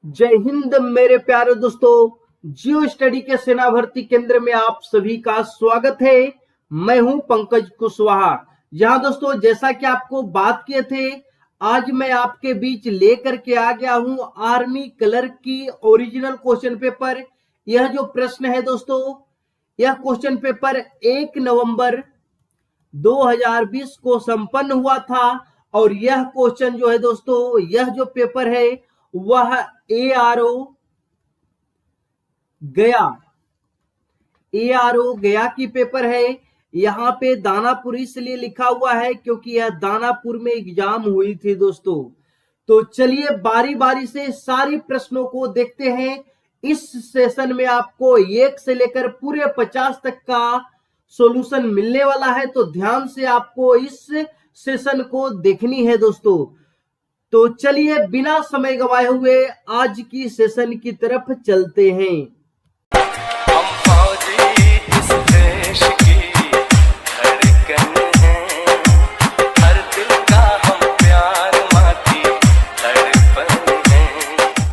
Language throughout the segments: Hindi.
जय हिंद मेरे प्यारे दोस्तों। जियो स्टडी के सेना भर्ती केंद्र में आप सभी का स्वागत है। मैं हूं पंकज कुशवाहा। जहां दोस्तों जैसा कि आपको बात किए थे, आज मैं आपके बीच लेकर के आ गया हूं आर्मी क्लर्क की ओरिजिनल क्वेश्चन पेपर। यह जो प्रश्न है दोस्तों, यह क्वेश्चन पेपर 1 नवंबर 2020 को संपन्न हुआ था। और यह क्वेश्चन जो है दोस्तों, यह जो पेपर है वह एआरओ गया गया की पेपर है। यहाँ पे दानापुर इसलिए लिखा हुआ है क्योंकि यह दानापुर में एग्जाम हुई थी दोस्तों। तो चलिए बारी बारी से सारी प्रश्नों को देखते हैं। इस सेशन में आपको 1 से लेकर पूरे 50 तक का सॉल्यूशन मिलने वाला है, तो ध्यान से आपको इस सेशन को देखनी है दोस्तों। तो चलिए बिना समय गवाए हुए आज की सेशन की तरफ चलते हैं। हम फौजी इस देश की धड़कन हैं, हर दिल का हम प्यार माँ की धड़कन हैं।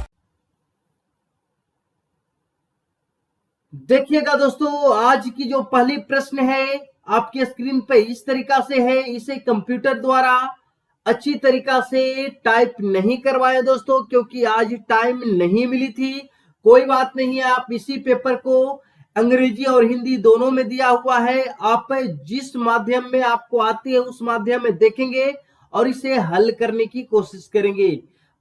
देखिएगा दोस्तों, आज की जो पहली प्रश्न है आपकी स्क्रीन पे इस तरीका से है। इसे कंप्यूटर द्वारा अच्छी तरीका से टाइप नहीं करवाए दोस्तों, क्योंकि आज टाइम नहीं मिली थी। कोई बात नहीं है, आप इसी पेपर को अंग्रेजी और हिंदी दोनों में दिया हुआ है। आप जिस माध्यम में आपको आती है उस माध्यम में देखेंगे और इसे हल करने की कोशिश करेंगे।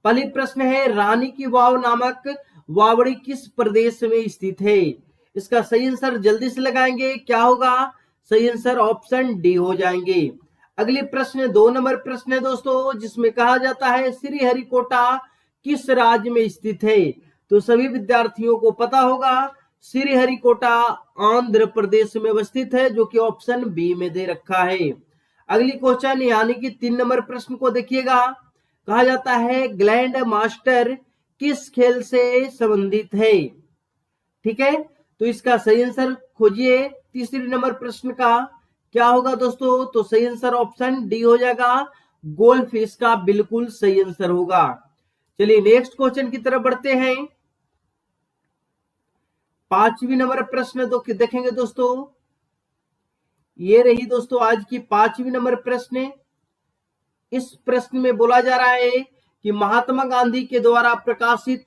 पहली प्रश्न है, रानी की वाव नामक वावड़ी किस प्रदेश में स्थित है? इसका सही आंसर जल्दी से लगाएंगे, क्या होगा? सही आंसर ऑप्शन डी हो जाएंगे। अगली प्रश्न 2 नंबर प्रश्न है दोस्तों, जिसमें कहा जाता है श्रीहरिकोटा किस राज्य में स्थित है? तो सभी विद्यार्थियों को पता होगा, श्रीहरिकोटा आंध्र प्रदेश में अवस्थित है, जो कि ऑप्शन बी में दे रखा है। अगली क्वेश्चन यानी कि 3 नंबर प्रश्न को देखिएगा। कहा जाता है ग्लैंड मास्टर किस खेल से संबंधित है? ठीक है, तो इसका सही आंसर खोजिए। तीसरे नंबर प्रश्न का क्या होगा दोस्तों? तो सही आंसर ऑप्शन डी हो जाएगा, गोल्फ इसका बिल्कुल सही आंसर होगा। चलिए नेक्स्ट क्वेश्चन की तरफ बढ़ते हैं। 5वीं नंबर प्रश्न तो देखेंगे दोस्तों, ये रही दोस्तों आज की 5वीं नंबर प्रश्न। इस प्रश्न में बोला जा रहा है कि महात्मा गांधी के द्वारा प्रकाशित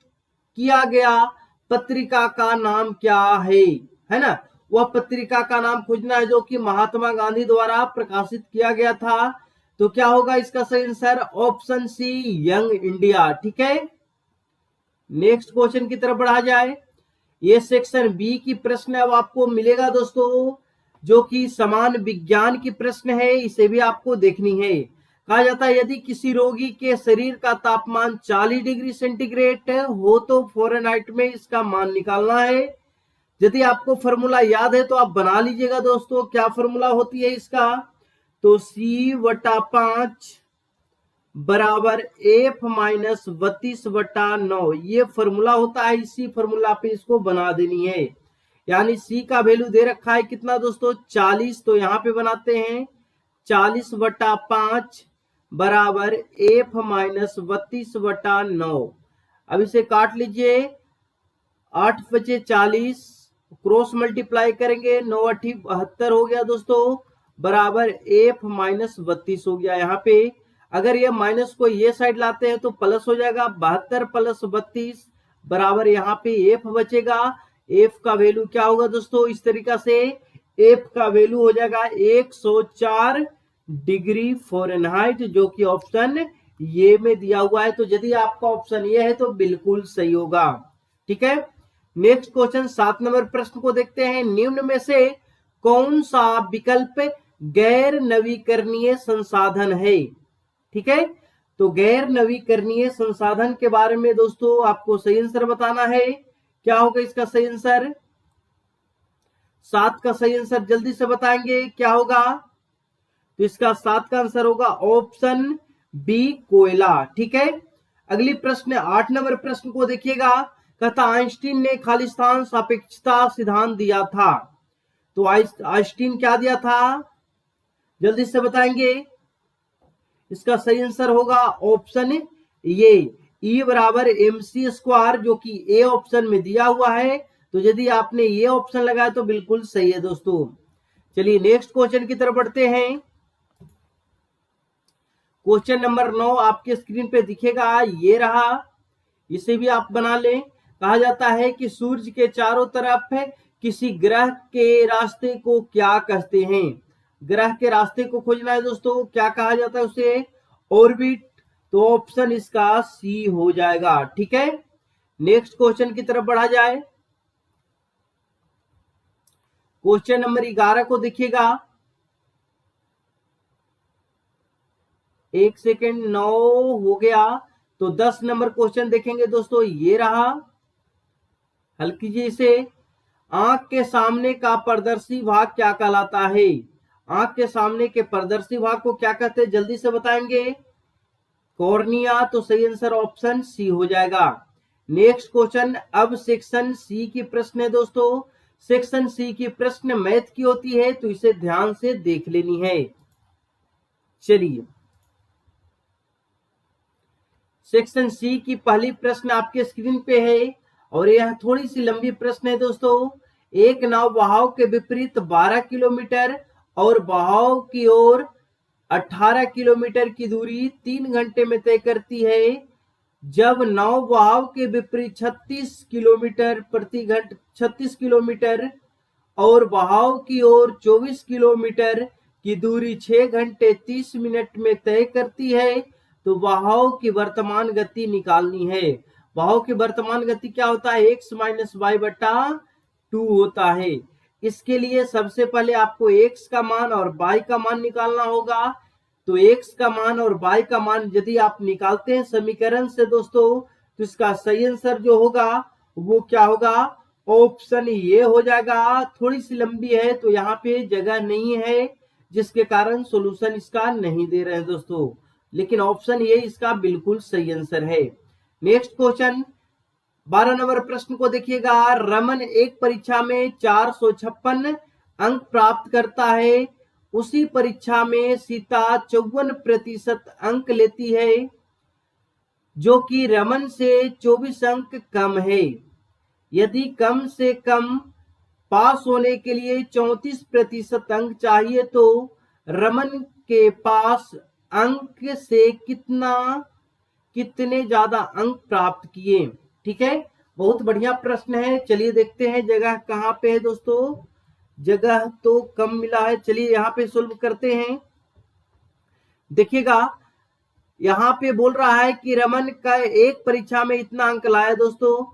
किया गया पत्रिका का नाम क्या है ना? वह पत्रिका का नाम खोजना है जो कि महात्मा गांधी द्वारा प्रकाशित किया गया था। तो क्या होगा इसका सही answer? Option C, young India. ठीक है, नेक्स्ट क्वेश्चन की तरफ बढ़ा जाए। ये सेक्शन बी की प्रश्न अब आपको मिलेगा दोस्तों, जो कि समान विज्ञान की प्रश्न है। इसे भी आपको देखनी है। कहा जाता है यदि किसी रोगी के शरीर का तापमान 40 डिग्री सेंटीग्रेड हो तो फ़ारेनहाइट में इसका मान निकालना है। यदि आपको फॉर्मूला याद है तो आप बना लीजिएगा दोस्तों। क्या फॉर्मूला होती है इसका? तो C/5 बराबर F माइनस 32/9, ये फॉर्मूला होता है। इसी फॉर्मूला पे इसको बना देनी है। यानी C का वैल्यू दे रखा है कितना दोस्तों? 40। तो यहाँ पे बनाते हैं 40/5 बराबर F माइनस 32/9। अब इसे काट लीजिए, 8 बचे 40, क्रॉस मल्टीप्लाई करेंगे, 9 8 72 हो गया दोस्तों, बराबर F माइनस 32 हो गया। यहाँ पे अगर ये माइनस को ये साइड लाते हैं तो प्लस हो जाएगा, 72 प्लस 32 बराबर यहाँ पे F बचेगा। F का वैल्यू क्या होगा दोस्तों? इस तरीका से F का वैल्यू हो जाएगा 104 डिग्री फ़ारेनहाइट, जो कि ऑप्शन ये में दिया हुआ है। तो यदि आपका ऑप्शन ये है तो बिल्कुल सही होगा। ठीक है, नेक्स्ट क्वेश्चन 7 नंबर प्रश्न को देखते हैं। निम्न में से कौन सा विकल्प गैर नवीकरणीय संसाधन है? ठीक है, तो गैर नवीकरणीय संसाधन के बारे में दोस्तों आपको सही आंसर बताना है। क्या होगा इसका सही आंसर? 7 का सही आंसर जल्दी से बताएंगे, क्या होगा? तो इसका 7 का आंसर होगा ऑप्शन बी, कोयला। ठीक है, अगली प्रश्न 8 नंबर प्रश्न को देखिएगा। कहता आइंस्टीन ने खालिस्तान सापेक्षता सिद्धांत दिया था। तो आइंस्टीन क्या दिया था? जल्दी से बताएंगे। इसका सही आंसर होगा ऑप्शन ये, E बराबर mc², जो कि ए ऑप्शन में दिया हुआ है। तो यदि आपने ये ऑप्शन लगाया तो बिल्कुल सही है दोस्तों। चलिए नेक्स्ट क्वेश्चन की तरफ बढ़ते हैं। क्वेश्चन नंबर 9 आपके स्क्रीन पे दिखेगा, ये रहा, इसे भी आप बना लें। कहा जाता है कि सूर्य के चारों तरफ किसी ग्रह के रास्ते को क्या कहते हैं। ग्रह के रास्ते को खोजना है दोस्तों, क्या कहा जाता है उसे? ऑर्बिट। तो ऑप्शन इसका सी हो जाएगा। ठीक है, नेक्स्ट क्वेश्चन की तरफ बढ़ा जाए। क्वेश्चन नंबर 11 को देखिएगा, एक सेकेंड, 9 हो गया। तो 10 नंबर क्वेश्चन देखेंगे दोस्तों, ये रहा, हल कीजिए इसे। आंख के सामने का पारदर्शी भाग क्या कहलाता है? आंख के सामने के पारदर्शी भाग को क्या कहते हैं, जल्दी से बताएंगे। कॉर्निया। तो सही आंसर ऑप्शन सी हो जाएगा। नेक्स्ट क्वेश्चन, अब सेक्शन सी की प्रश्न है दोस्तों। सेक्शन सी की प्रश्न मैथ की होती है, तो इसे ध्यान से देख लेनी है। चलिए, सेक्शन सी की पहली प्रश्न आपके स्क्रीन पे है और यह थोड़ी सी लंबी प्रश्न है दोस्तों। एक नाव बहाव के विपरीत 12 किलोमीटर और बहाव की ओर 18 किलोमीटर की दूरी 3 घंटे में तय करती है, जब नाव बहाव के विपरीत 36 किलोमीटर और बहाव की ओर 24 किलोमीटर की दूरी 6 घंटे 30 मिनट में तय करती है, तो बहाव की वर्तमान गति निकालनी है। बहाव की वर्तमान गति क्या होता है? x माइनस वाई बटा 2 होता है। इसके लिए सबसे पहले आपको x का मान और y का मान निकालना होगा। तो x का मान और y का मान यदि आप निकालते हैं समीकरण से दोस्तों, तो इसका सही आंसर जो होगा वो क्या होगा? ऑप्शन ये हो जाएगा। थोड़ी सी लंबी है तो यहाँ पे जगह नहीं है, जिसके कारण सॉल्यूशन इसका नहीं दे रहे हैं दोस्तों, लेकिन ऑप्शन ये इसका बिल्कुल सही आंसर है। नेक्स्ट क्वेश्चन, 12 नंबर प्रश्न को देखिएगा। रमन एक परीक्षा में 456 अंक प्राप्त करता है, उसी परीक्षा में सीता 54% अंक लेती है, जो कि रमन से 24 अंक कम है। यदि कम से कम पास होने के लिए 34% अंक चाहिए, तो रमन के पास अंक से कितने ज्यादा अंक प्राप्त किए? ठीक है, बहुत बढ़िया प्रश्न है। चलिए देखते हैं जगह कहाँ पे है दोस्तों। जगह तो कम मिला है, चलिए यहाँ पे सोल्व करते हैं। देखिएगा, यहाँ पे बोल रहा है कि रमन का एक परीक्षा में इतना अंक लाया दोस्तों,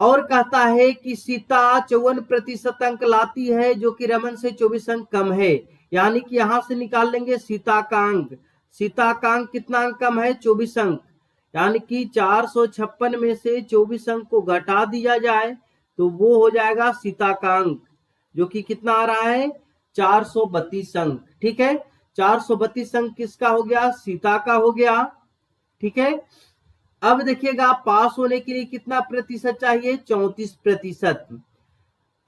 और कहता है कि सीता 54% अंक लाती है, जो कि रमन से 24 अंक कम है। यानी कि यहां से निकाल लेंगे सीता का अंक। सीता का अंक कितना अंक कम है? 24 अंक। यानी कि 456 में से 24 अंक को घटा दिया जाए तो वो हो जाएगा सीता का अंक, जो कि कितना आ रहा है? 432 अंक। ठीक है, 432 अंक किसका हो गया? सीता का हो गया। ठीक है, अब देखिएगा पास होने के लिए कितना प्रतिशत चाहिए? 34%।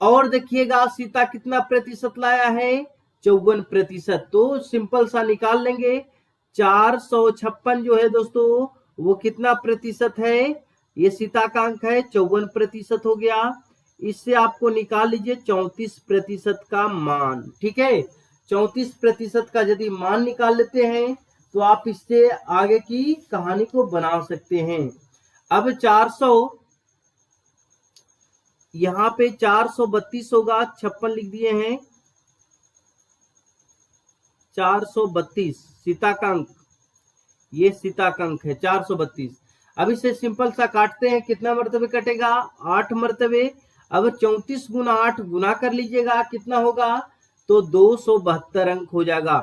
और देखिएगा सीता कितना प्रतिशत लाया है? 54%। तो सिंपल सा निकाल लेंगे। 456 जो है दोस्तों वो कितना प्रतिशत है? ये सीता का अंक है, 54% हो गया। इससे आपको निकाल लीजिए 34% का मान। ठीक है, 34% का यदि मान निकाल लेते हैं तो आप इससे आगे की कहानी को बना सकते हैं। अब 400, यहाँ पे 432 होगा, 56 लिख दिए हैं, 432 सीता का अंक, ये सीता का अंक है 432। अब इसे सिंपल सा काटते हैं, कितना मर्तबे कटेगा? 8 मर्तबे। अब 34 गुना 8 गुना कर लीजिएगा, कितना होगा? तो 272 अंक हो जाएगा।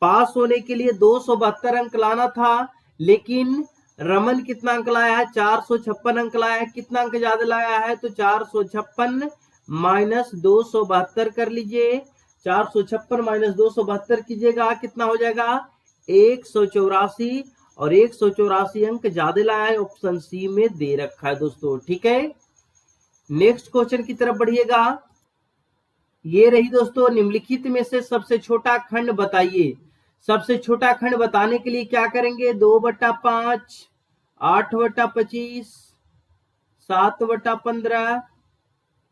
पास होने के लिए 272 अंक लाना था, लेकिन रमन कितना अंक लाया है? 456 अंक लाया है। कितना अंक ज्यादा लाया है? तो 456 माइनस 272 कर लीजिए। 456 माइनस 272 कीजिएगा, कितना हो जाएगा? 184। और 184 अंक ज्यादा लाया है, ऑप्शन सी में दे रखा है दोस्तों। ठीक है, नेक्स्ट क्वेश्चन की तरफ बढ़िएगा। ये रही दोस्तों, निम्नलिखित में से सबसे छोटा खंड बताइए। सबसे छोटा खंड बताने के लिए क्या करेंगे? 2/5 8/25, 7/15,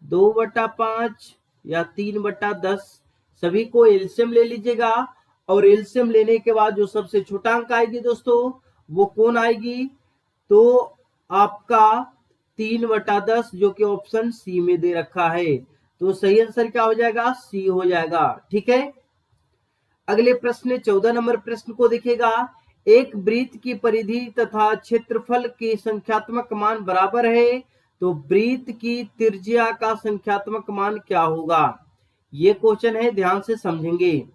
2/5 या 3/10। सभी को एलसीएम ले लीजिएगा और एलसीएम लेने के बाद जो सबसे छोटा अंक आएगी दोस्तों वो कौन आएगी, तो आपका 3/10 जो कि ऑप्शन सी में दे रखा है। तो सही आंसर क्या हो जाएगा, सी हो जाएगा। ठीक है, अगले प्रश्न 14 नंबर प्रश्न को देखिएगा। एक वृत्त की परिधि तथा क्षेत्रफल के संख्यात्मक मान बराबर है, तो वृत्त की त्रिज्या का संख्यात्मक मान क्या होगा। ये क्वेश्चन है, ध्यान से समझेंगे।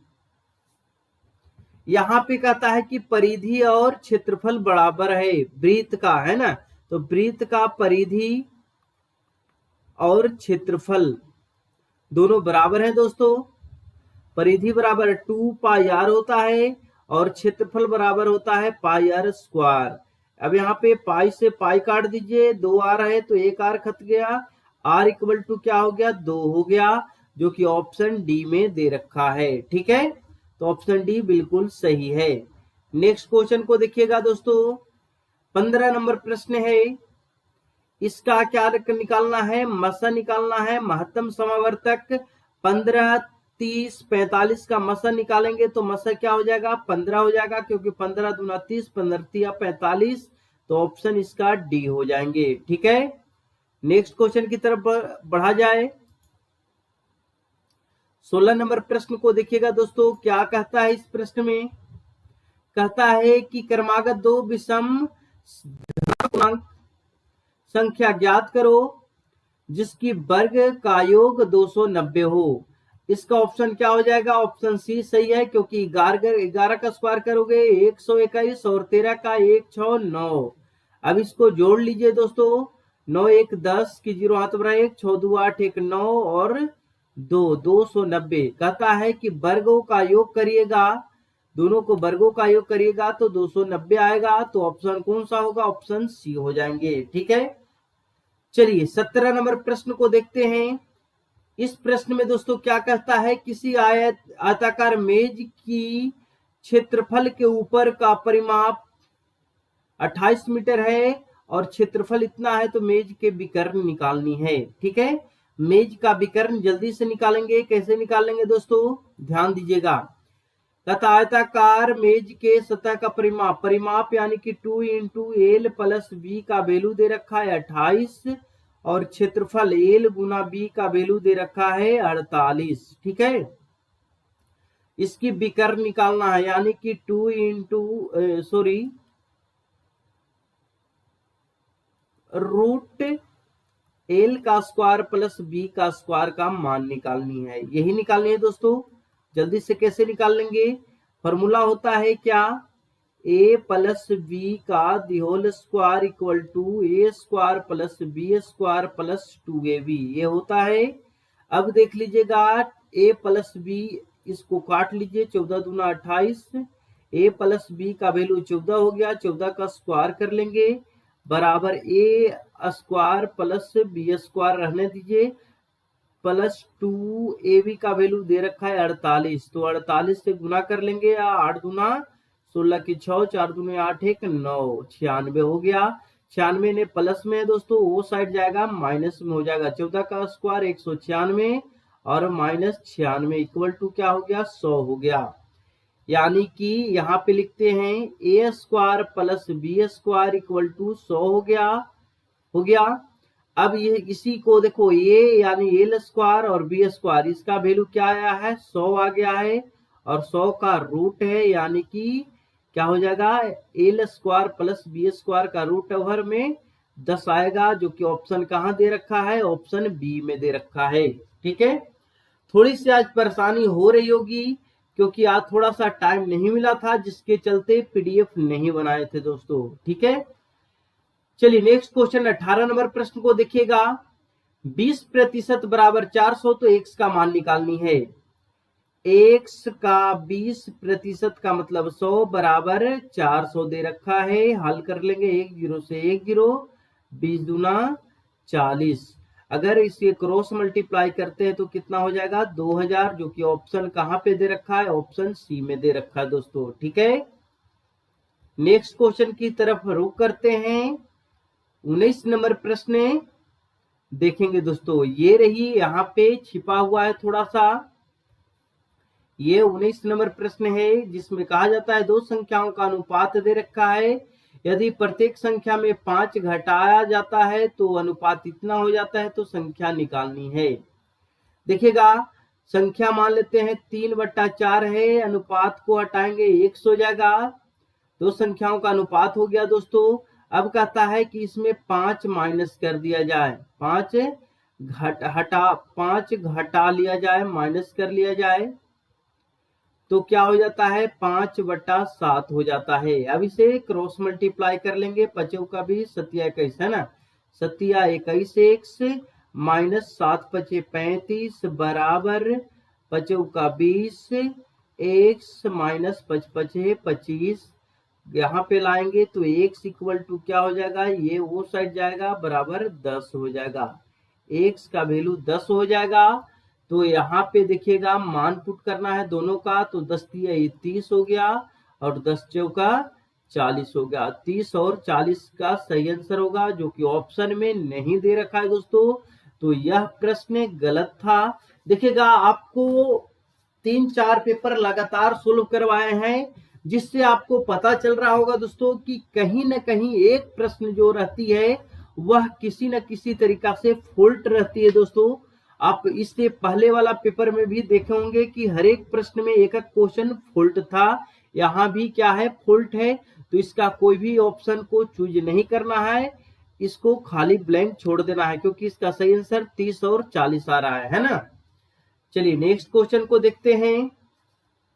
यहाँ पे कहता है कि परिधि और क्षेत्रफल बराबर है वृत्त का, है ना। तो वृत्त का परिधि और क्षेत्रफल दोनों बराबर है दोस्तों। परिधि बराबर 2πr होता है और क्षेत्रफल बराबर होता है πr²। अब यहाँ पे पाई से पाई काट दीजिए, 2r है तो 1r खत गया, r इक्वल टू क्या हो गया, 2 हो गया, जो कि ऑप्शन डी में दे रखा है। ठीक है, तो ऑप्शन डी बिल्कुल सही है। नेक्स्ट क्वेश्चन को देखिएगा दोस्तों, 15 नंबर प्रश्न है। इसका क्या निकालना है, मसा निकालना है। महत्तम समावर्तक 15, 30, 45 का मसा निकालेंगे तो मसा क्या हो जाएगा, 15 हो जाएगा, क्योंकि 15 दूना 30, 15 45, तो ऑप्शन इसका डी हो जाएंगे। ठीक है, नेक्स्ट क्वेश्चन की तरफ बढ़ा जाए। 16 नंबर प्रश्न को देखिएगा दोस्तों, क्या कहता है इस प्रश्न में। कहता है कि क्रमागत 2 विषम पूर्णांक संख्या ज्ञात करो जिसकी वर्ग का योग 290 हो। इसका ऑप्शन क्या हो जाएगा, ऑप्शन सी सही है, क्योंकि 11 का स्क्वायर करोगे 121 और 13 का 169। अब इसको जोड़ लीजिए दोस्तों, 9 1 10 की 0 हाथ बरा 1, 6 2 8 1 9 और 290। कहता है कि वर्गों का योग करिएगा, दोनों को वर्गों का योग करिएगा तो 290 आएगा। तो ऑप्शन कौन सा होगा, ऑप्शन सी हो जाएंगे। ठीक है, चलिए 17 नंबर प्रश्न को देखते हैं। इस प्रश्न में दोस्तों क्या कहता है, किसी आयताकार मेज की क्षेत्रफल के ऊपर का परिमाप 28 मीटर है और क्षेत्रफल इतना है, तो मेज के विकर्ण निकालनी है। ठीक है, मेज का विकर्ण जल्दी से निकालेंगे। कैसे निकालेंगे दोस्तों, ध्यान दीजिएगा। तथा आयताकार मेज के सतह का परिमाप यानी कि 2 × L + B का वैल्यू दे रखा है 28 और क्षेत्रफल L × B का वैल्यू दे रखा है 48। ठीक है, इसकी विकर्ण निकालना है, यानी कि √L² + B² का मान निकालनी है। यही निकालनी है दोस्तों। जल्दी से कैसे निकाल लेंगे, फॉर्मूला होता है क्या, a + b का whole square equal to a² + b² + 2ab, ये होता है। अब देख लीजिएगा, a + b इसको काट लीजिए, 14 दूना 28, a + b का वैल्यू 14 हो गया, 14 का स्क्वायर कर लेंगे बराबर a² + b² रहने दीजिए + 2ab का वैल्यू दे रखा है 48, तो 48 से गुना कर लेंगे, 8 दूना 16 की 6, 4 दूने 8 1 9, 96 हो गया। 96 ने प्लस में है दोस्तों, वो साइड जाएगा माइनस में हो जाएगा। 14 का स्क्वायर 196 और -96 इक्वल टू क्या हो गया, 100 हो गया। यानी कि यहाँ पे लिखते हैं a² + b² इक्वल टू 100 हो गया। अब ये इसी को देखो, a यानी L² और b², इसका वैल्यू क्या आया है, 100 आ गया है और 100 का रूट है, यानी कि क्या हो जाएगा, L² + b² का रूट ओवर में 10 आएगा, जो कि ऑप्शन कहाँ दे रखा है, ऑप्शन बी में दे रखा है। ठीक है, थोड़ी सी आज परेशानी हो रही होगी क्योंकि आज थोड़ा सा टाइम नहीं मिला था, जिसके चलते पीडीएफ नहीं बनाए थे दोस्तों। ठीक है, चलिए नेक्स्ट क्वेश्चन 18 नंबर प्रश्न को देखिएगा। 20% बराबर 400, तो x का मान निकालनी है। x का 20% का मतलब 100 बराबर 400 दे रखा है। हल कर लेंगे, 1 0 से 1 0, 20 दूना 40। अगर इसे क्रॉस मल्टीप्लाई करते हैं तो कितना हो जाएगा, 2000, जो कि ऑप्शन कहाँ पे दे रखा है, ऑप्शन सी में दे रखा है दोस्तों। ठीक है, नेक्स्ट क्वेश्चन की तरफ रुख करते हैं। 19 नंबर प्रश्न देखेंगे दोस्तों, ये रही यहाँ पे छिपा हुआ है थोड़ा सा। ये 19 नंबर प्रश्न है जिसमें कहा जाता है दो संख्याओं का अनुपात दे रखा है, यदि प्रत्येक संख्या में 5 घटाया जाता है तो अनुपात इतना हो जाता है, तो संख्या निकालनी है। देखिएगा, संख्या मान लेते हैं 3/4 है, अनुपात को हटाएंगे 1 हो जाएगा, दो संख्याओं का अनुपात हो गया दोस्तों। अब कहता है कि इसमें 5 माइनस कर दिया जाए, 5 घटा लिया जाए, माइनस कर लिया जाए, तो क्या हो जाता है 5/7 हो जाता है। अब इसे क्रॉस मल्टीप्लाई कर लेंगे, 5 का 20, 7 21 है ना, 7 21 x माइनस 7 5 35 बराबर 5 का 20 x माइनस 5 5 25। यहाँ पे लाएंगे तो x इक्वल टू क्या हो जाएगा, ये वो साइड जाएगा, बराबर 10 हो जाएगा। x का वैल्यू 10 हो जाएगा। तो यहाँ पे देखिएगा मान पुट करना है दोनों का, तो 10 × 30 हो गया और 10 चौका 40 हो गया। 30 और 40 का सही आंसर होगा, जो कि ऑप्शन में नहीं दे रखा है दोस्तों। तो यह प्रश्न गलत था। देखिएगा, आपको 3-4 पेपर लगातार सोल्व करवाए हैं, जिससे आपको पता चल रहा होगा दोस्तों कि कहीं न कहीं एक प्रश्न जो रहती है वह किसी न किसी तरीका से फॉल्ट रहती है दोस्तों। आप इससे पहले वाला पेपर में भी देखे होंगे कि हर एक प्रश्न में एक क्वेश्चन फॉल्ट था, यहाँ भी क्या है, फॉल्ट है। तो इसका कोई भी ऑप्शन को चूज नहीं करना है, इसको खाली ब्लैंक छोड़ देना है, क्योंकि इसका सही आंसर 30 और 40 आ रहा है ना। चलिए नेक्स्ट क्वेश्चन को देखते हैं।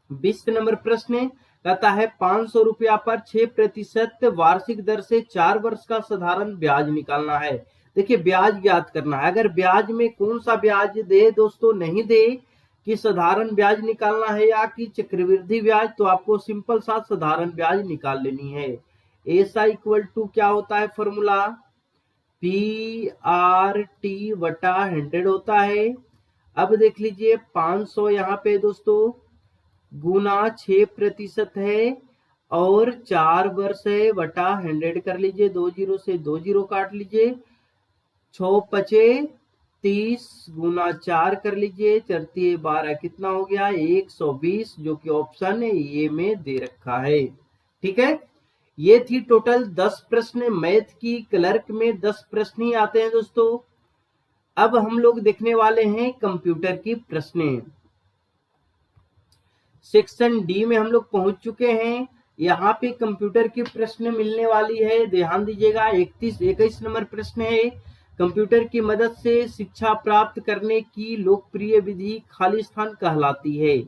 20 नंबर प्रश्न कहता है 500 रुपया पर 6% वार्षिक दर से 4 वर्ष का साधारण ब्याज निकालना है। देखिए, ब्याज ज्ञात करना है। अगर ब्याज में कौन सा ब्याज दे दोस्तों, नहीं दे कि साधारण ब्याज निकालना है या कि चक्रवृद्धि ब्याज, तो आपको सिंपल सा साधारण ब्याज निकाल लेनी है। ऐसा इक्वल टू क्या होता है फॉर्मूला, PRT/100 होता है। अब देख लीजिए 500 यहाँ पे दोस्तों गुना 6% है और 4 वर्ष है, बटा 100 कर लीजिए, 2 0 से 2 0 काट लीजिए, 6 5 30 गुना 4 कर लीजिए, 4 12 कितना हो गया 120, जो कि ऑप्शन ए में दे रखा है। ठीक है, ये थी टोटल 10 प्रश्न। मैथ की क्लर्क में 10 प्रश्न ही आते हैं दोस्तों। अब हम लोग देखने वाले हैं कंप्यूटर की प्रश्न। सेक्शन डी में हम लोग पहुंच चुके हैं। यहाँ पे कंप्यूटर की प्रश्न मिलने वाली है, ध्यान दीजिएगा। 21 नंबर प्रश्न है, कंप्यूटर की मदद से शिक्षा प्राप्त करने की लोकप्रिय विधि खाली स्थान कहलाती है।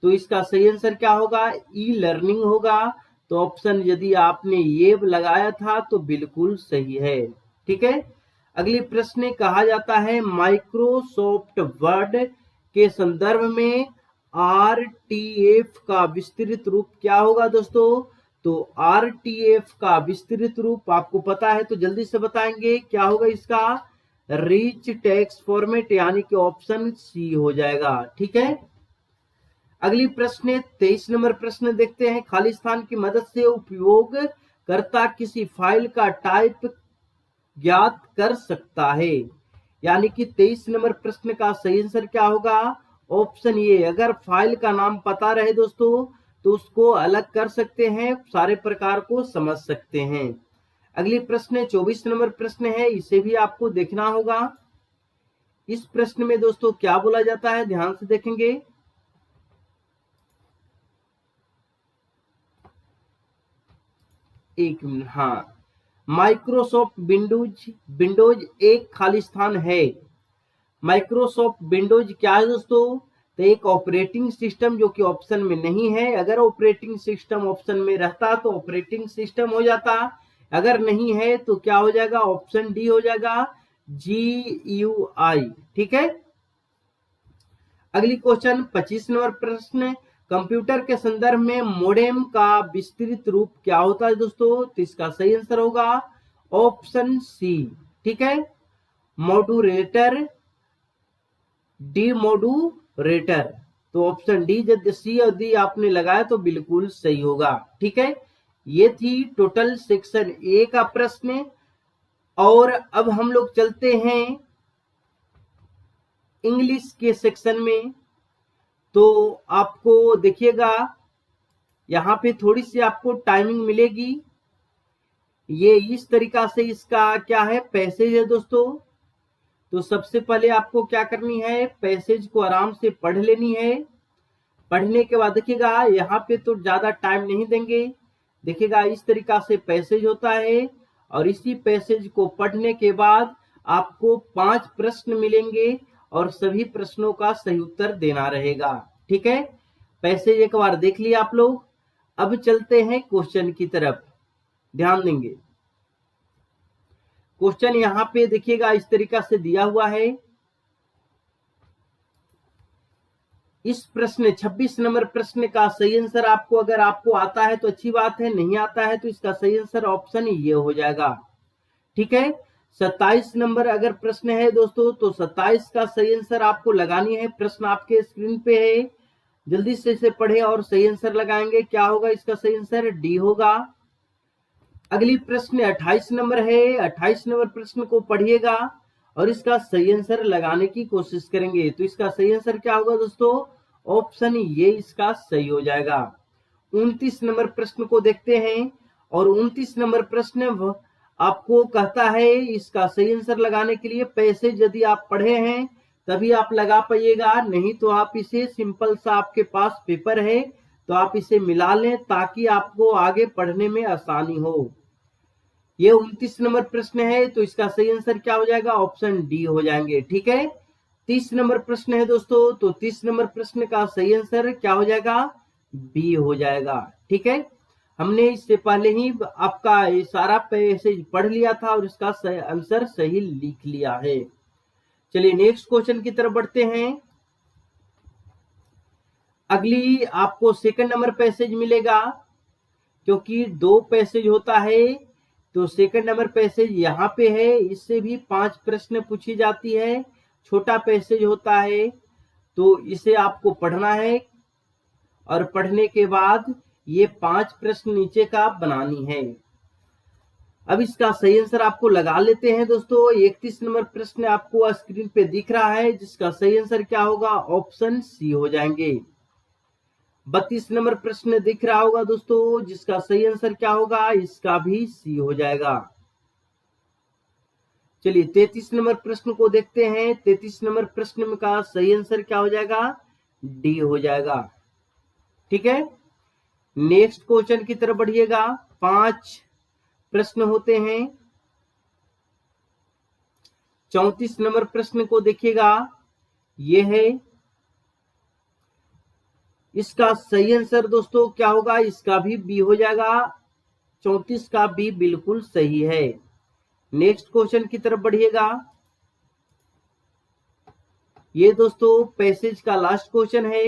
तो इसका सही आंसर क्या होगा, ई लर्निंग होगा। तो ऑप्शन यदि आपने ये लगाया था तो बिल्कुल सही है। ठीक है, अगली प्रश्न कहा जाता है माइक्रोसॉफ्ट वर्ड के संदर्भ में RTF का विस्तृत रूप क्या होगा दोस्तों। तो RTF का विस्तृत रूप आपको पता है तो जल्दी से बताएंगे, क्या होगा इसका, रिच टेक्स्ट फॉर्मेट, यानी कि ऑप्शन सी हो जाएगा। ठीक है, अगली प्रश्न 23 नंबर प्रश्न देखते हैं। खाली स्थान की मदद से उपयोगकर्ता किसी फाइल का टाइप ज्ञात कर सकता है। यानी कि 23 नंबर प्रश्न का सही आंसर क्या होगा, ऑप्शन ए। अगर फाइल का नाम पता रहे दोस्तों तो उसको अलग कर सकते हैं, सारे प्रकार को समझ सकते हैं। अगली प्रश्न 24 नंबर प्रश्न है, इसे भी आपको देखना होगा। इस प्रश्न में दोस्तों क्या बोला जाता है, ध्यान से देखेंगे। एक मिनट, हाँ, माइक्रोसॉफ्ट विंडोज एक खाली स्थान है। माइक्रोसॉफ्ट विंडोज क्या है दोस्तों, तो एक ऑपरेटिंग सिस्टम जो कि ऑप्शन में नहीं है। अगर ऑपरेटिंग सिस्टम ऑप्शन में रहता तो ऑपरेटिंग सिस्टम हो जाता, अगर नहीं है तो क्या हो जाएगा, ऑप्शन डी हो जाएगा, GUI। ठीक है, अगली क्वेश्चन 25 नंबर प्रश्न, कंप्यूटर के संदर्भ में मोडेम का विस्तृत रूप क्या होता है दोस्तों। तो इसका सही आंसर होगा ऑप्शन सी। ठीक है, मॉड्यूलेटर, डिमॉड्यूलेटर। तो ऑप्शन डी, यदि सी और डी आपने लगाया तो बिल्कुल सही होगा। ठीक है, ये थी टोटल सेक्शन ए का प्रश्न। और अब हम लोग चलते हैं इंग्लिश के सेक्शन में। तो आपको देखिएगा यहाँ पे थोड़ी सी आपको टाइमिंग मिलेगी। ये इस तरीका से इसका क्या है, पैसेज है दोस्तों। तो सबसे पहले आपको क्या करनी है, पैसेज को आराम से पढ़ लेनी है। पढ़ने के बाद देखिएगा यहाँ पे तो ज्यादा टाइम नहीं देंगे। देखिएगा इस तरीका से पैसेज होता है और इसी पैसेज को पढ़ने के बाद आपको 5 प्रश्न मिलेंगे और सभी प्रश्नों का सही उत्तर देना रहेगा। ठीक है, पैसेज एक बार देख लिया आप लोग। अब चलते हैं क्वेश्चन की तरफ, ध्यान देंगे। क्वेश्चन यहाँ पे देखिएगा इस तरीका से दिया हुआ है। इस प्रश्न 26 नंबर प्रश्न का सही आंसर आपको, अगर आपको आता है तो अच्छी बात है, नहीं आता है तो इसका सही आंसर ऑप्शन ये हो जाएगा। ठीक है, 27 नंबर अगर प्रश्न है दोस्तों तो 27 का सही आंसर आपको लगानी है। प्रश्न आपके स्क्रीन पे है, जल्दी से इसे पढ़े और सही आंसर लगाएंगे। क्या होगा इसका सही आंसर, डी होगा। अगली प्रश्न 28 नंबर है। 28 नंबर प्रश्न को पढ़िएगा और इसका सही आंसर लगाने की कोशिश करेंगे। तो इसका सही आंसर क्या होगा दोस्तों, ऑप्शन ये इसका सही हो जाएगा। 29 नंबर प्रश्न को देखते हैं और 29 नंबर प्रश्न आपको कहता है इसका सही आंसर लगाने के लिए पैसेज यदि आप पढ़े हैं तभी आप लगा पाइएगा, नहीं तो आप इसे सिंपल सा, आपके पास पेपर है तो आप इसे मिला लें ताकि आपको आगे पढ़ने में आसानी हो। ये 29 नंबर प्रश्न है तो इसका सही आंसर क्या हो जाएगा, ऑप्शन डी हो जाएंगे। ठीक है, 30 नंबर प्रश्न है दोस्तों, तो 30 नंबर प्रश्न का सही आंसर क्या हो जाएगा, बी हो जाएगा। ठीक है, हमने इससे पहले ही आपका ये सारा पैसेज पढ़ लिया था और इसका आंसर सही लिख लिया है। चलिए नेक्स्ट क्वेश्चन की तरफ बढ़ते हैं। अगली आपको सेकंड नंबर पैसेज मिलेगा, क्योंकि 2 पैसेज होता है तो सेकंड नंबर पैसेज यहाँ पे है। इससे भी 5 प्रश्न पूछी जाती है, छोटा पैसेज होता है तो इसे आपको पढ़ना है और पढ़ने के बाद ये 5 प्रश्न नीचे का बनानी है। अब इसका सही आंसर आपको लगा लेते हैं दोस्तों। 31 नंबर प्रश्न आपको स्क्रीन पे दिख रहा है, जिसका सही आंसर क्या होगा, ऑप्शन सी हो जाएंगे। 32 नंबर प्रश्न दिख रहा होगा दोस्तों, जिसका सही आंसर क्या होगा, इसका भी सी हो जाएगा। चलिए 33 नंबर प्रश्न को देखते हैं। 33 नंबर प्रश्न का सही आंसर क्या हो जाएगा, डी हो जाएगा। ठीक है, नेक्स्ट क्वेश्चन की तरफ बढ़िएगा। 5 प्रश्न होते हैं। 34 नंबर प्रश्न को देखिएगा, ये है। इसका सही आंसर दोस्तों क्या होगा, इसका भी बी हो जाएगा। 34 का बी बिल्कुल सही है। नेक्स्ट क्वेश्चन की तरफ बढ़िएगा। ये दोस्तों पैसेज का लास्ट क्वेश्चन है।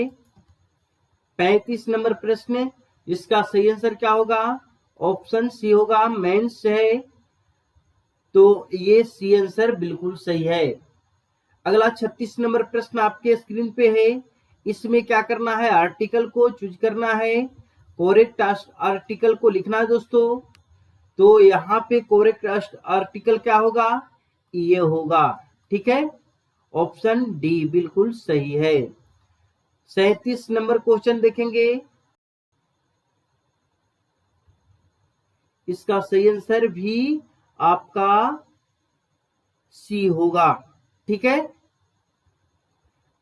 35 नंबर प्रश्न, इसका सही आंसर क्या होगा, ऑप्शन सी होगा। मेंस है तो ये सी आंसर बिल्कुल सही है। अगला 36 नंबर प्रश्न आपके स्क्रीन पे है। इसमें क्या करना है, आर्टिकल को चूज करना है, करेक्ट आर्टिकल को लिखना है दोस्तों। तो यहाँ पे करेक्ट आर्टिकल क्या होगा, ये होगा। ठीक है, ऑप्शन डी बिल्कुल सही है। 37 नंबर क्वेश्चन देखेंगे, इसका सही आंसर भी आपका सी होगा। ठीक है,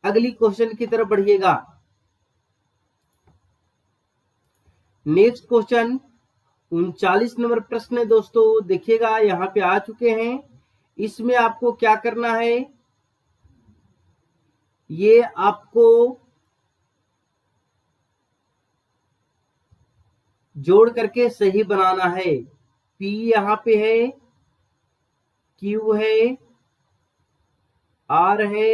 अगली क्वेश्चन की तरफ बढ़िएगा। नेक्स्ट क्वेश्चन 39 नंबर प्रश्न है दोस्तों, देखिएगा यहाँ पे आ चुके हैं। इसमें आपको क्या करना है, ये आपको जोड़ करके सही बनाना है। पी यहाँ पे है, क्यू है, आर है,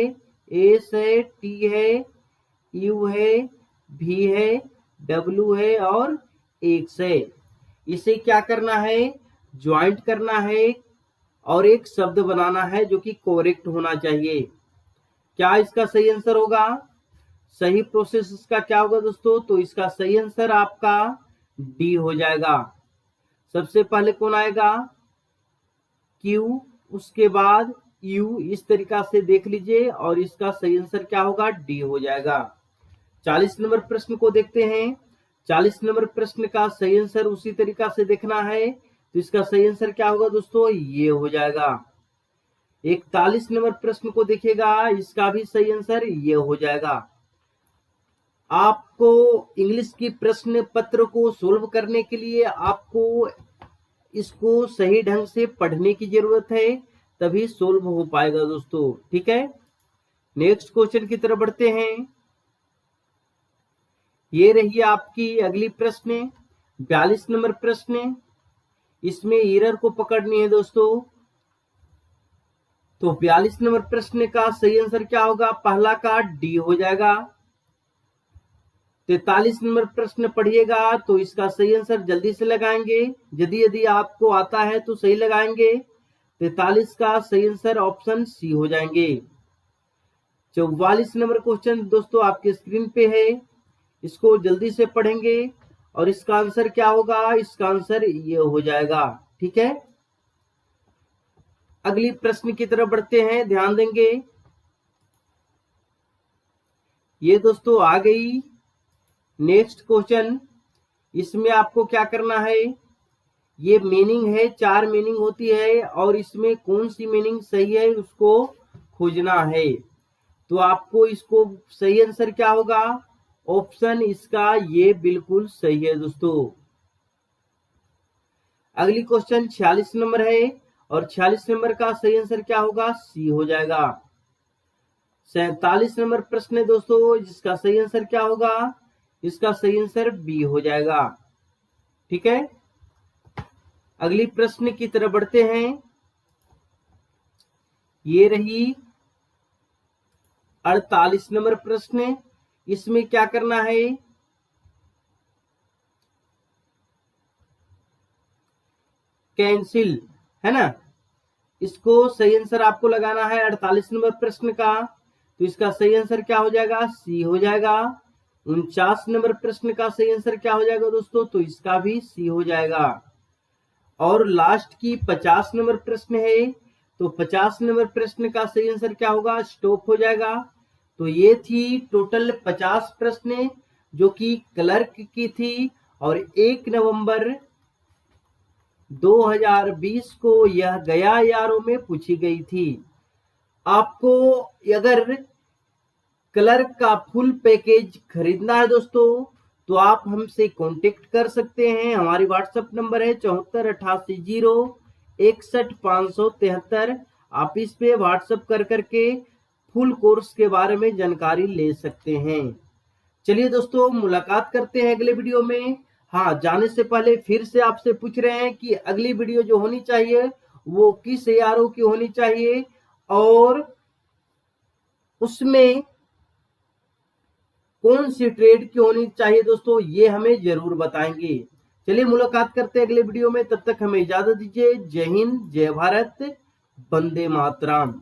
एस है, टी है, यू है, भी है, डब्ल्यू है और एक्स है। इसे क्या करना है, ज्वाइंट करना है और एक शब्द बनाना है जो कि करेक्ट होना चाहिए। क्या इसका सही आंसर होगा, सही प्रोसेस इसका क्या होगा दोस्तों, तो इसका सही आंसर आपका डी हो जाएगा। सबसे पहले कौन आएगा, क्यू, उसके बाद यू, इस तरीका से देख लीजिए और इसका सही आंसर क्या होगा, डी हो जाएगा। 40 नंबर प्रश्न को देखते हैं। 40 नंबर प्रश्न का सही आंसर उसी तरीका से देखना है, तो इसका सही आंसर क्या होगा दोस्तों, ये हो जाएगा। 41 नंबर प्रश्न को देखिएगा, इसका भी सही आंसर ये हो जाएगा। आपको इंग्लिश की प्रश्न पत्र को सोल्व करने के लिए आपको इसको सही ढंग से पढ़ने की जरूरत है, तभी सोल्व हो पाएगा दोस्तों, ठीक है। नेक्स्ट क्वेश्चन की तरफ बढ़ते हैं। ये रही आपकी अगली प्रश्न, 42 नंबर प्रश्न। इसमें एरर को पकड़नी है दोस्तों। तो 42 नंबर प्रश्न का सही आंसर क्या होगा, पहला का डी हो जाएगा। 43 नंबर प्रश्न पढ़िएगा तो इसका सही आंसर जल्दी से लगाएंगे, यदि आपको आता है तो सही लगाएंगे। 43 का सही आंसर ऑप्शन सी हो जाएंगे। 44 नंबर क्वेश्चन दोस्तों आपके स्क्रीन पे है, इसको जल्दी से पढ़ेंगे और इसका आंसर क्या होगा, इसका आंसर ये हो जाएगा, ठीक है। अगली प्रश्न की तरफ बढ़ते हैं, ध्यान देंगे। ये दोस्तों आ गई नेक्स्ट क्वेश्चन। इसमें आपको क्या करना है, ये मीनिंग है, 4 मीनिंग होती है और इसमें कौन सी मीनिंग सही है उसको खोजना है। तो आपको इसको सही आंसर क्या होगा, ऑप्शन इसका ये बिल्कुल सही है दोस्तों। अगली क्वेश्चन 46 नंबर है और 46 नंबर का सही आंसर क्या होगा, सी हो जाएगा। 47 नंबर प्रश्न है दोस्तों, जिसका सही आंसर क्या होगा, इसका सही आंसर बी हो जाएगा, ठीक है। अगली प्रश्न की तरफ बढ़ते हैं। ये रही 48 नंबर प्रश्न। इसमें क्या करना है, कैंसिल, है ना। इसको सही आंसर आपको लगाना है 48 नंबर प्रश्न का, तो इसका सही आंसर क्या हो जाएगा, सी हो जाएगा। 49 नंबर प्रश्न का सही आंसर क्या हो जाएगा दोस्तों, तो इसका भी सी हो जाएगा। और लास्ट की 50 नंबर प्रश्न है, तो 50 नंबर प्रश्न का सही आंसर क्या होगा, स्टॉप हो जाएगा। तो ये थी टोटल 50 प्रश्न जो कि क्लर्क की थी और 1 नवंबर 2020 को यह गया यारों में पूछी गई थी। आपको अगर क्लर्क का फुल पैकेज खरीदना है दोस्तों, तो आप हमसे कांटेक्ट कर सकते हैं। हमारी व्हाट्सएप नंबर है 7488016573। आप इस पे व्हाट्सएप कर करके फुल कोर्स के बारे में जानकारी ले सकते हैं। चलिए दोस्तों, मुलाकात करते हैं अगले वीडियो में। हाँ, जाने से पहले फिर से आपसे पूछ रहे हैं कि अगली वीडियो जो होनी चाहिए वो किस ARO की होनी चाहिए और उसमें कौन सी ट्रेड की होनी चाहिए दोस्तों, ये हमें जरूर बताएंगे। चलिए मुलाकात करते हैं अगले वीडियो में, तब तक हमें इजाजत दीजिए। जय हिंद, जय भारत, वंदे मातरम।